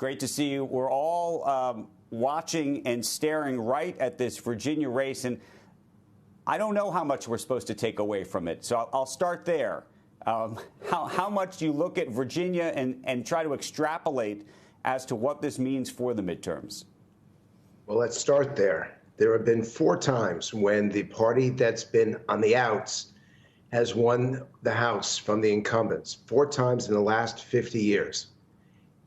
great to see you. We're all watching and staring right at this Virginia race, and I don't know how much we're supposed to take away from it. So I'll start there. How much do you look at Virginia and try to extrapolate as to what this means for the midterms? Well, let's start there. There have been 4 times when the party that's been on the outs has won the House from the incumbents, 4 times in the last 50 years.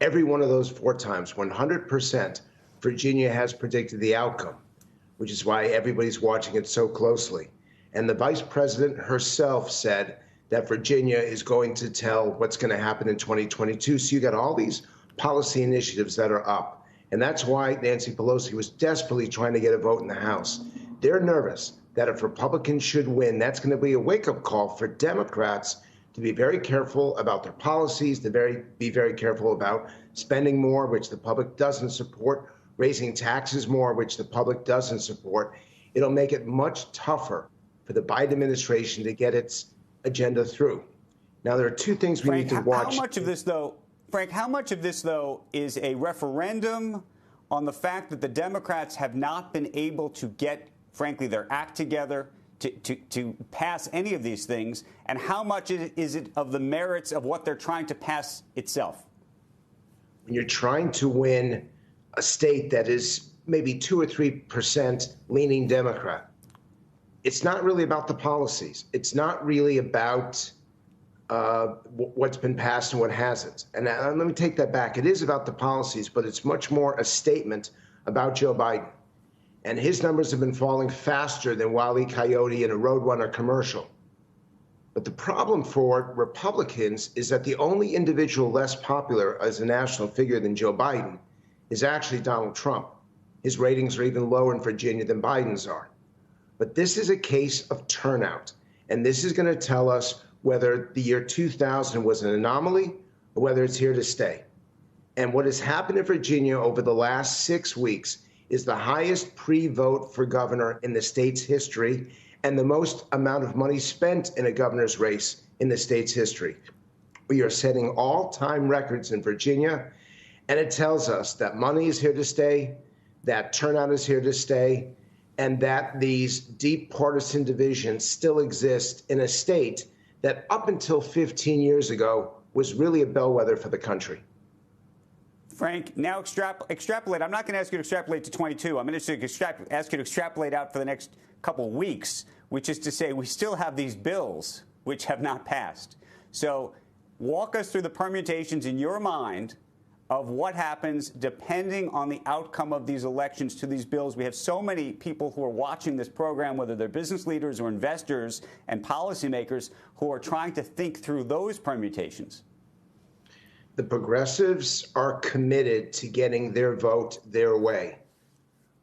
Every one of those 4 times, 100%, Virginia has predicted the outcome, which is why everybody's watching it so closely. And the vice president herself said that Virginia is going to tell what's going to happen in 2022. So you got all these policy initiatives that are up. And that's why Nancy Pelosi was desperately trying to get a vote in the House. They're nervous that if Republicans should win, that's going to be a wake-up call for Democrats to be very careful about their policies, to be very careful about spending more, which the public doesn't support, raising taxes more, which the public doesn't support. It'll make it much tougher for the Biden administration to get its agenda through. Now, there are 2 things we need to watch. How much of this, though, Frank, how much of this, though, is a referendum on the fact that the Democrats have not been able to get, frankly, their act together to pass any of these things, and how much is it of the merits of what they're trying to pass itself? When you're trying to win a state that is maybe 2 or 3% leaning Democrat, it's not really about the policies. It's not really about what's been passed and what hasn't. And let me take that back. It is about the policies, but it's much more a statement about Joe Biden. And his numbers have been falling faster than Wile E. Coyote in a Roadrunner commercial. But the problem for Republicans is that the only individual less popular as a national figure than Joe Biden is actually Donald Trump. His ratings are even lower in Virginia than Biden's are. But this is a case of turnout. And this is going to tell us whether the year 2000 was an anomaly or whether it's here to stay. And what has happened in Virginia over the last 6 weeks is the highest pre-vote for governor in the state's history and the most amount of money spent in a governor's race in the state's history. We are setting all-time records in Virginia, and it tells us that money is here to stay, that turnout is here to stay, and that these deep partisan divisions still exist in a state that up until 15 years ago was really a bellwether for the country. Frank, now extrapolate. I'm not going to ask you to extrapolate to 22. I'm going to ask you to extrapolate out for the next couple of weeks, which is to say we still have these bills which have not passed. So walk us through the permutations in your mind of what happens depending on the outcome of these elections to these bills. We have so many people who are watching this program, whether they're business leaders or investors and policymakers, who are trying to think through those permutations. The progressives are committed to getting their vote their way.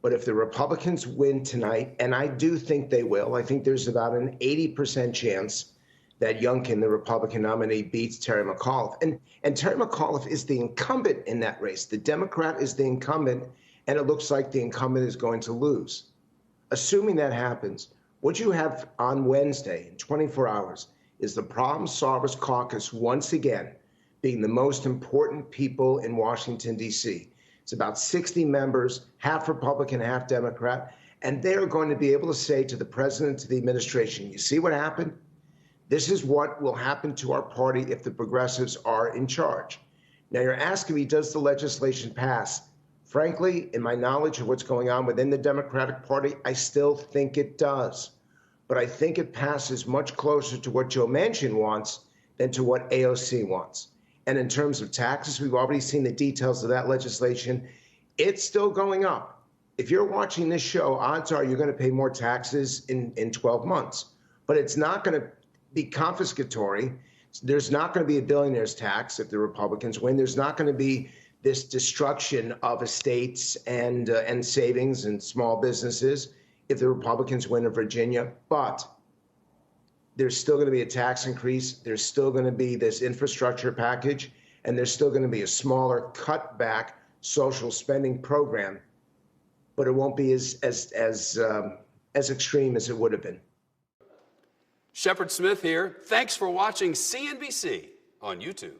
But if the Republicans win tonight, and I do think they will, I think there's about an 80% chance that Youngkin, the Republican nominee, beats Terry McAuliffe. And Terry McAuliffe is the incumbent in that race. The Democrat is the incumbent, and it looks like the incumbent is going to lose. Assuming that happens, what you have on Wednesday in 24 hours is the Problem Solvers Caucus once again being the most important people in Washington, D.C. It's about 60 members, half Republican, half Democrat, and they're going to be able to say to the president, to the administration, you see what happened? This is what will happen to our party if the progressives are in charge. Now, you're asking me, does the legislation pass? Frankly, in my knowledge of what's going on within the Democratic Party, I still think it does. But I think it passes much closer to what Joe Manchin wants than to what AOC wants. And in terms of taxes, we've already seen the details of that legislation. It's still going up. If you're watching this show, odds are you're going to pay more taxes in 12 months. But it's not going to be confiscatory. There's not going to be a billionaire's tax if the Republicans win. There's not going to be this destruction of estates and savings and small businesses if the Republicans win in Virginia. But there's still going to be a tax increase. There's still going to be this infrastructure package, and there's still going to be a smaller cutback social spending program. But it won't be as extreme as it would have been. Shepard Smith here. Thanks for watching CNBC on YouTube.